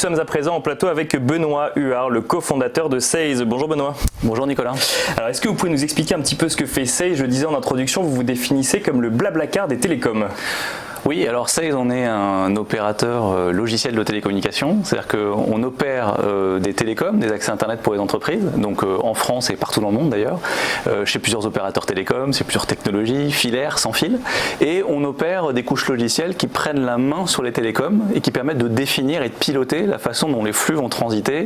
sommes à présent en plateau avec Benoît Huard, le cofondateur de Seize. Bonjour Benoît. Bonjour Nicolas. Alors est-ce que vous pouvez nous expliquer un petit peu ce que fait Seize? Je disais en introduction, vous vous définissez comme le Blablacar des télécoms. Oui, alors Seize, on est un opérateur logiciel de télécommunications, c'est-à-dire qu'on opère des télécoms, des accès internet pour les entreprises, donc en France et partout dans le monde d'ailleurs, chez plusieurs opérateurs télécoms, chez plusieurs technologies, filaires, sans fil, et on opère des couches logicielles qui prennent la main sur les télécoms et qui permettent de définir et de piloter la façon dont les flux vont transiter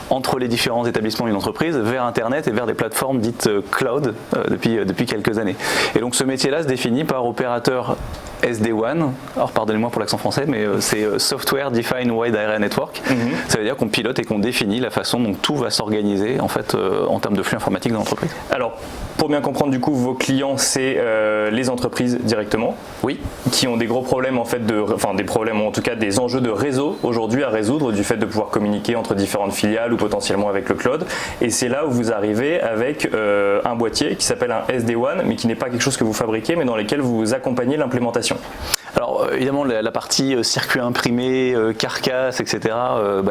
entre les différents établissements d'une entreprise vers Internet et vers des plateformes dites cloud depuis quelques années. Et donc ce métier-là se définit par opérateur SD-WAN, alors pardonnez-moi pour l'accent français, mais c'est Software Defined Wide Area Network. Ça veut dire qu'on pilote et qu'on définit la façon dont tout va s'organiser en fait en termes de flux informatique de l'entreprise. Alors, pour bien comprendre du coup, vos clients c'est les entreprises directement, oui, qui ont des gros problèmes en fait des problèmes ou en tout cas des enjeux de réseau aujourd'hui à résoudre du fait de pouvoir communiquer entre différentes filiales ou potentiellement avec le cloud. Et c'est là où vous arrivez avec un boîtier qui s'appelle un SD-WAN, mais qui n'est pas quelque chose que vous fabriquez, mais dans lequel vous accompagnez l'implémentation. Alors évidemment la partie circuit imprimé, carcasse, etc.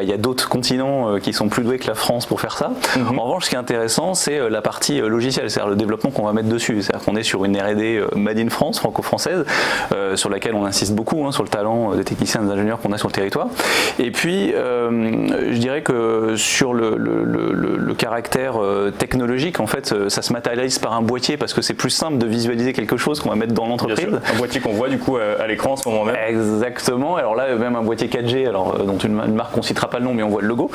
Il y a d'autres continents qui sont plus doués que la France pour faire ça. En revanche, ce qui est intéressant, c'est la partie logicielle, c'est-à-dire le développement qu'on va mettre dessus. C'est-à-dire qu'on est sur une R&D Made in France, franco-française, sur laquelle on insiste beaucoup, sur le talent des techniciens et des ingénieurs qu'on a sur le territoire. Et puis, je dirais que sur le caractère technologique, en fait, ça se matérialise par un boîtier parce que c'est plus simple de visualiser quelque chose qu'on va mettre dans l'entreprise. Un boîtier qu'on voit du coup à l'écran en ce moment même. Exactement. Alors là, même un boîtier 4G, dont une marque qu'on ne citera pas le nom, mais on voit le logo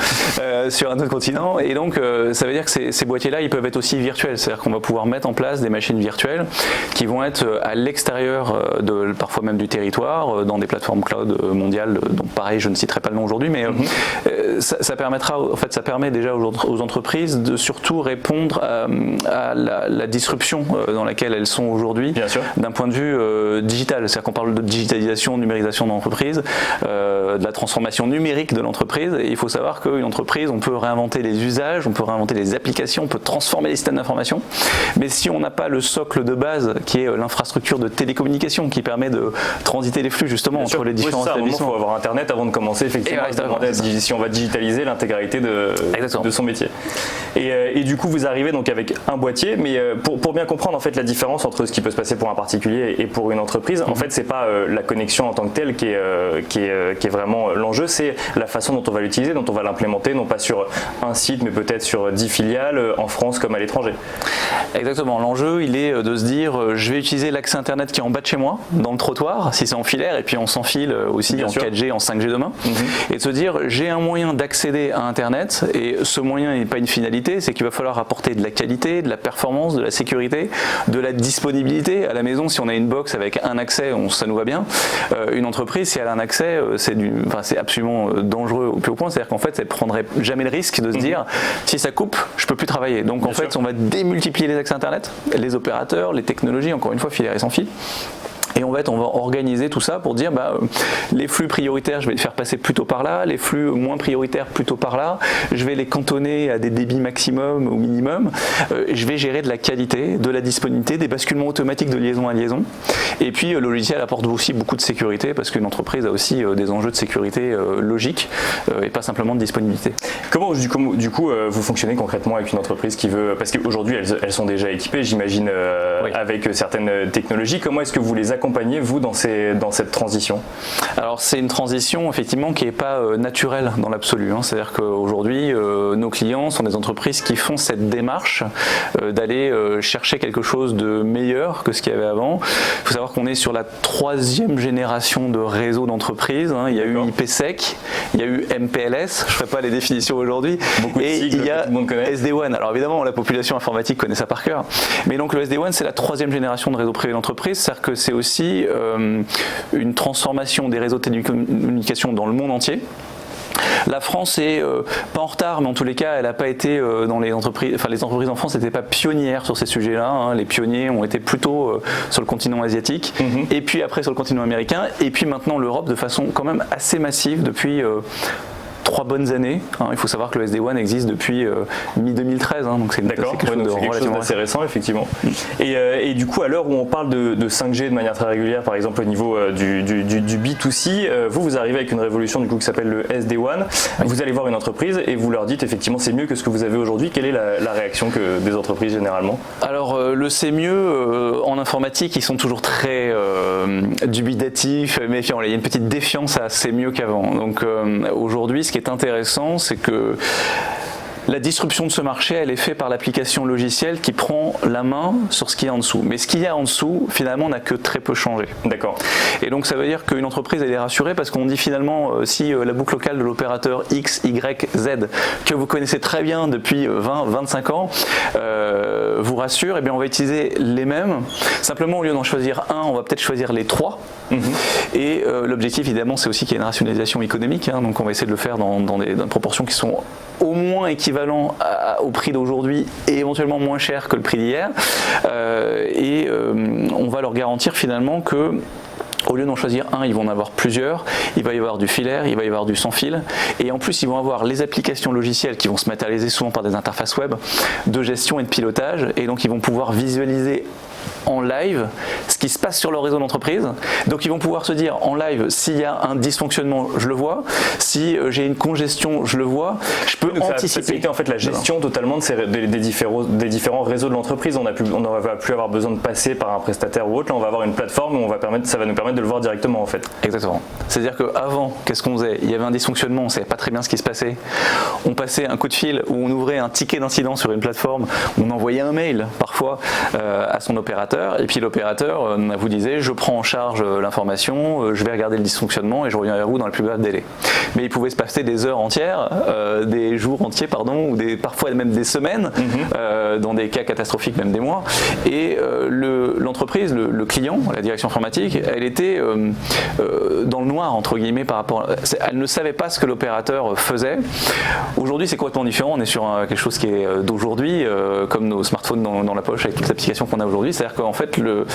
sur un autre continent. Et donc, ça veut dire que ces boîtiers-là, ils peuvent être aussi virtuels. C'est-à-dire qu'on va pouvoir mettre en place des machines virtuelles qui vont être à l'extérieur parfois même du territoire, dans des plateformes cloud mondiales. Donc pareil, je ne citerai pas le nom aujourd'hui, mais ça permet déjà aux entreprises de surtout répondre à la disruption dans laquelle elles sont aujourd'hui, d'un point de vue digital. C'est-à-dire qu'on parle de digitalisation, numérisation de l'entreprise, de la transformation numérique de l'entreprise. Et il faut savoir qu'une entreprise, on peut réinventer les usages, on peut réinventer les applications, on peut transformer les systèmes d'information. Mais si on n'a pas le socle de base, qui est l'infrastructure de télécommunication, qui permet de transiter les flux justement entre les différents établissements. Il faut avoir Internet avant de commencer effectivement à se demander si on va digitaliser l'intégralité de son métier. Et du coup, vous arrivez donc avec un boîtier, mais pour bien comprendre en fait la différence entre ce qui peut se passer pour un particulier et pour une entreprise, en fait, c'est pas la connexion en tant que telle qui est vraiment l'enjeu, c'est la façon dont on va l'utiliser, dont on va l'implémenter, non pas sur un site, mais peut-être sur 10 filiales en France comme à l'étranger. Exactement. L'enjeu, il est de se dire, je vais utiliser l'accès Internet qui est en bas de chez moi, dans le trottoir, si c'est en filaire, et puis on s'en file aussi en 4G, en 5G demain, et de se dire, j'ai un moyen d'accéder à Internet, et ce moyen n'est pas une finalité, c'est qu'il va falloir apporter de la qualité, de la performance, de la sécurité, de la disponibilité. À la maison, si on a une box avec un accès, ça nous va bien. Une entreprise, si elle a un accès, c'est absolument dangereux au plus haut point. C'est-à-dire qu'en fait, elle ne prendrait jamais le risque de se dire, si ça coupe, je ne peux plus travailler. Donc en fait, on va démultiplier les accès Internet, les opérateurs, les technologies, encore une fois, filaires et sans fil. Et en fait, on va organiser tout ça pour dire les flux prioritaires, je vais les faire passer plutôt par là, les flux moins prioritaires plutôt par là, je vais les cantonner à des débits maximum ou minimum, je vais gérer de la qualité, de la disponibilité, des basculements automatiques de liaison à liaison. Et puis le logiciel apporte aussi beaucoup de sécurité parce qu'une entreprise a aussi des enjeux de sécurité logiques et pas simplement de disponibilité. Comment du coup vous fonctionnez concrètement avec une entreprise qui veut, parce qu'aujourd'hui elles sont déjà équipées, j'imagine, avec certaines technologies, comment est-ce que vous les accompagnez, vous, dans cette transition? Alors c'est une transition effectivement qui n'est pas naturelle dans l'absolu. C'est-à-dire qu'aujourd'hui, nos clients sont des entreprises qui font cette démarche d'aller chercher quelque chose de meilleur que ce qu'il y avait avant. Il faut savoir qu'on est sur la 3e génération de réseau d'entreprises. Il y a eu IPsec, il y a eu MPLS, je ne ferai pas les définitions aujourd'hui, et il y a SD-WAN. Alors évidemment, la population informatique connaît ça par cœur. Mais donc le SD-WAN, c'est la 3e génération de réseau privé d'entreprise. C'est-à-dire que c'est aussi une transformation des réseaux de télécommunications dans le monde entier. La France est pas en retard, mais en tous les cas, elle n'a pas été dans les entreprises. Enfin, les entreprises en France n'étaient pas pionnières sur ces sujets-là. Les pionniers ont été plutôt sur le continent asiatique, et puis après sur le continent américain, et puis maintenant l'Europe de façon quand même assez massive depuis 3 bonnes années. Il faut savoir que le SD-WAN existe depuis mi-2013, donc c'est quelque chose d'assez récent, effectivement. Et du coup, à l'heure où on parle de 5G de manière très régulière, par exemple au niveau du B2C, vous arrivez avec une révolution du coup qui s'appelle le SD-WAN. Vous allez voir une entreprise et vous leur dites effectivement c'est mieux que ce que vous avez aujourd'hui. Quelle est la réaction des entreprises généralement? Alors le c'est mieux, en informatique ils sont toujours très dubitatifs, méfiants. Il y a une petite défiance à c'est mieux qu'avant. Donc aujourd'hui ce qui est intéressant c'est que la disruption de ce marché, elle est faite par l'application logicielle qui prend la main sur ce qu'il y a en dessous. Mais ce qu'il y a en dessous, finalement, n'a que très peu changé. D'accord. Et donc, ça veut dire qu'une entreprise, elle est rassurée parce qu'on dit finalement, si la boucle locale de l'opérateur X, Y, Z, que vous connaissez très bien depuis 20, 25 ans, vous rassure, eh bien, on va utiliser les mêmes. Simplement, au lieu d'en choisir un, on va peut-être choisir les 3. Et l'objectif, évidemment, c'est aussi qu'il y ait une rationalisation économique. Donc, on va essayer de le faire dans des proportions qui sont au moins équivalent au prix d'aujourd'hui et éventuellement moins cher que le prix d'hier. On va leur garantir finalement que au lieu d'en choisir un, ils vont en avoir plusieurs. Il va y avoir du filaire, il va y avoir du sans fil. Et en plus, ils vont avoir les applications logicielles qui vont se matérialiser souvent par des interfaces web de gestion et de pilotage. Et donc, ils vont pouvoir visualiser en live ce qui se passe sur leur réseau d'entreprise. Donc ils vont pouvoir se dire en live s'il y a un dysfonctionnement, je le vois. Si j'ai une congestion, je le vois. Je peux anticiper. Ça facilite en fait la gestion totalement des différents réseaux de l'entreprise. On ne va plus avoir besoin de passer par un prestataire ou autre. Là, on va avoir une plateforme où ça va nous permettre de le voir directement en fait. Exactement. C'est-à-dire qu'avant, qu'est-ce qu'on faisait? Il y avait un dysfonctionnement, on ne savait pas très bien ce qui se passait. On passait un coup de fil ou on ouvrait un ticket d'incident sur une plateforme. On envoyait un mail parfois à son opérateur. Et puis l'opérateur vous disait je prends en charge l'information, je vais regarder le dysfonctionnement et je reviens vers vous dans le plus bref délai. Mais il pouvait se passer des heures entières, des jours entiers pardon, ou parfois même des semaines, dans des cas catastrophiques même des mois. Et l'entreprise, le client, la direction informatique, elle était dans le noir entre guillemets par rapport. Elle ne savait pas ce que l'opérateur faisait. Aujourd'hui c'est complètement différent. On est sur quelque chose qui est d'aujourd'hui, comme nos smartphones dans la poche avec toutes les applications qu'on a aujourd'hui. C'est-à-dire qu'en fait le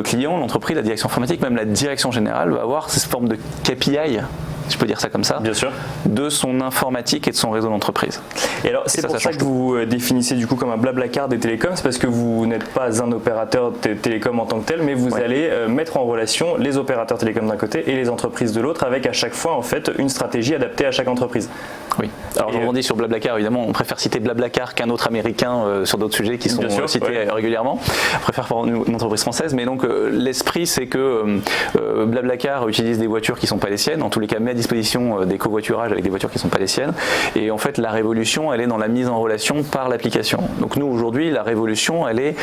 client, l'entreprise, la direction informatique, même la direction générale va avoir cette forme de KPI, si je peux dire ça comme ça, bien sûr, de son informatique et de son réseau d'entreprise. Et alors c'est pour ça que vous définissez du coup comme un Blablacar des télécoms, c'est parce que vous n'êtes pas un opérateur télécom en tant que tel, mais vous allez mettre en relation les opérateurs télécoms d'un côté et les entreprises de l'autre, avec à chaque fois en fait une stratégie adaptée à chaque entreprise. Oui. Alors je rebondis sur Blablacar, évidemment, on préfère citer Blablacar qu'un autre américain sur d'autres sujets qui sont cités régulièrement. On préfère pour une entreprise française, mais donc l'esprit c'est que Blablacar utilise des voitures qui ne sont pas les siennes, en tous les cas met à disposition des covoiturages avec des voitures qui ne sont pas les siennes, et en fait la révolution elle est dans la mise en relation par l'application. Donc nous aujourd'hui la révolution elle est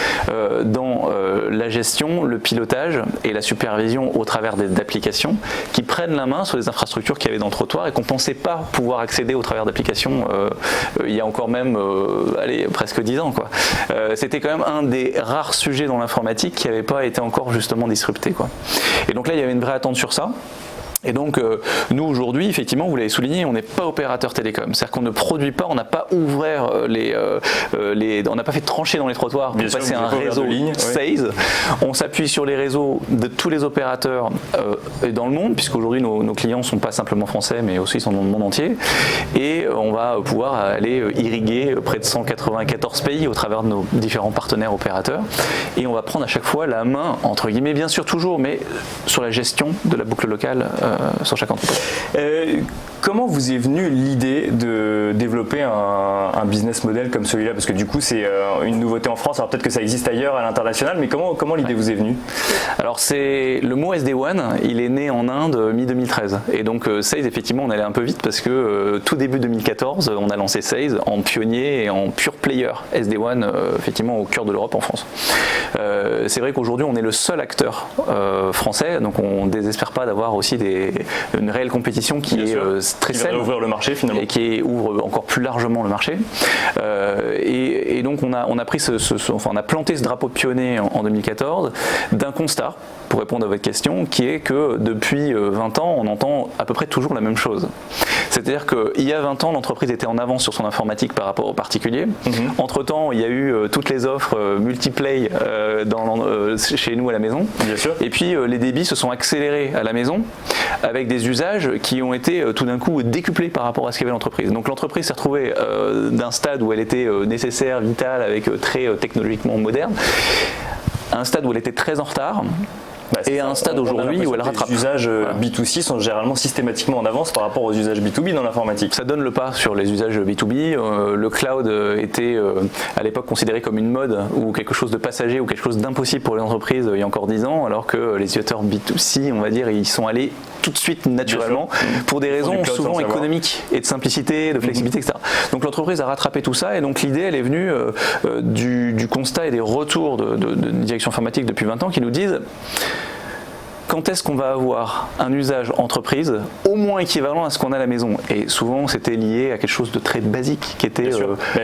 dans la gestion, le pilotage et la supervision au travers d'applications qui prennent la main sur les infrastructures qu'il y avait dans le trottoir et qu'on ne pensait pas pouvoir accéder au travers d'applications il y a encore même presque 10 ans quoi. C'était quand même un des rares sujets dans l'informatique qui n'avait pas été encore justement disrupté quoi. Et donc là il y avait une vraie attente sur ça. Et donc nous aujourd'hui, effectivement, vous l'avez souligné, on n'est pas opérateur télécom, c'est-à-dire qu'on ne produit pas, on n'a pas ouvert on n'a pas fait trancher dans les trottoirs pour passer un réseau sales. On s'appuie sur les réseaux de tous les opérateurs dans le monde, puisqu'aujourd'hui nos clients ne sont pas simplement français, mais aussi ils sont dans le monde entier. Et on va pouvoir aller irriguer près de 194 pays au travers de nos différents partenaires opérateurs. Et on va prendre à chaque fois la main, entre guillemets, bien sûr toujours, mais sur la gestion de la boucle locale sur chaque entreprise. Comment vous est venue l'idée de développer un business model comme celui-là? Parce que du coup c'est une nouveauté en France, alors peut-être que ça existe ailleurs à l'international, mais comment l'idée vous est venue? Alors c'est le mot SD-WAN, il est né en Inde mi-2013, et donc Sales effectivement on allait un peu vite parce que tout début 2014 on a lancé Sales en pionnier et en pure player SD-WAN effectivement au cœur de l'Europe en France. C'est vrai qu'aujourd'hui on est le seul acteur français, donc on ne désespère pas d'avoir aussi une réelle compétition qui est très saine, ouvrir le marché finalement, et qui ouvre encore plus largement le marché. Et donc on a pris on a planté ce drapeau de pionnier en 2014 d'un constat, pour répondre à votre question, qui est que depuis 20 ans on entend à peu près toujours la même chose. C'est-à-dire qu'il y a 20 ans, l'entreprise était en avance sur son informatique par rapport aux particuliers. Entre-temps, il y a eu toutes les offres multiplay chez nous à la maison. Bien sûr. Et puis les débits se sont accélérés à la maison avec des usages qui ont été tout d'un coup décuplés par rapport à ce qu'avait l'entreprise. Donc l'entreprise s'est retrouvée d'un stade où elle était nécessaire, vitale, avec très technologiquement moderne, à un stade où elle était très en retard. Et à un stade aujourd'hui où elle rattrape. Les usages B2C sont généralement systématiquement en avance par rapport aux usages B2B dans l'informatique. Ça donne le pas sur les usages B2B. Le cloud était à l'époque considéré comme une mode ou quelque chose de passager ou quelque chose d'impossible pour les entreprises il y a encore 10 ans, alors que les utilisateurs B2C, on va dire, ils sont allés tout de suite naturellement pour des raisons souvent économiques et de simplicité, de flexibilité, etc. Donc l'entreprise a rattrapé tout ça et donc l'idée elle est venue du constat et des retours de direction informatique depuis 20 ans qui nous disent quand est-ce qu'on va avoir un usage entreprise au moins équivalent à ce qu'on a à la maison. Et souvent c'était lié à quelque chose de très basique qui était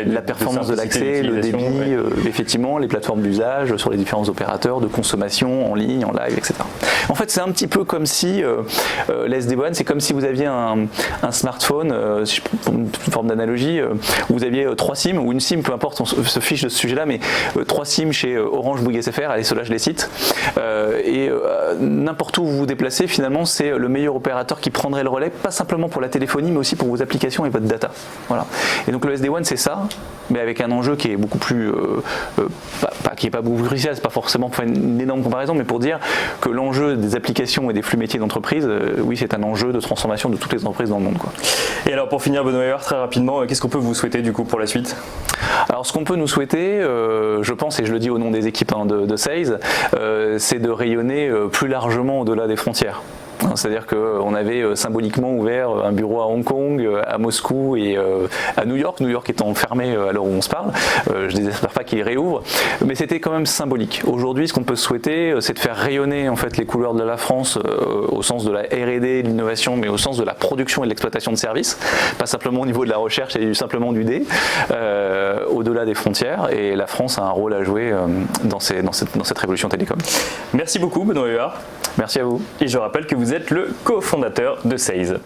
la performance de l'accès, le débit, effectivement les plateformes d'usage sur les différents opérateurs de consommation en ligne, en live, etc. En fait c'est un petit peu comme si les SD-WAN, c'est comme si vous aviez un smartphone, pour une forme d'analogie, vous aviez 3 SIM ou une SIM, peu importe, on se fiche de ce sujet là, mais 3 SIM chez Orange, Bouygues SFR, allez ceux-là je les cite, et n'importe où vous vous déplacez, finalement, c'est le meilleur opérateur qui prendrait le relais, pas simplement pour la téléphonie, mais aussi pour vos applications et votre data. Voilà. Et donc le SD-WAN, c'est ça, mais avec un enjeu qui est beaucoup plus, qui est pas beaucoup plus crucial, c'est pas forcément pour faire une énorme comparaison, mais pour dire que l'enjeu des applications et des flux métiers d'entreprise, oui, c'est un enjeu de transformation de toutes les entreprises dans le monde, quoi. Et alors pour finir, Benoît Huart, très rapidement, qu'est-ce qu'on peut vous souhaiter du coup pour la suite ? Alors ce qu'on peut nous souhaiter, je pense, et je le dis au nom des équipes de Sales, c'est de rayonner plus largement au-delà des frontières. C'est-à-dire qu'on avait symboliquement ouvert un bureau à Hong Kong, à Moscou et à New York. New York étant fermé à l'heure où on se parle. Je ne désespère pas qu'il réouvre, mais c'était quand même symbolique. Aujourd'hui, ce qu'on peut souhaiter, c'est de faire rayonner en fait les couleurs de la France au sens de la R&D, de l'innovation, mais au sens de la production et de l'exploitation de services, pas simplement au niveau de la recherche et simplement du D, au-delà des frontières. Et la France a un rôle à jouer dans cette révolution télécom. Merci beaucoup, Benoît Huart. Merci à vous. Et je rappelle que vous êtes le cofondateur de Sales.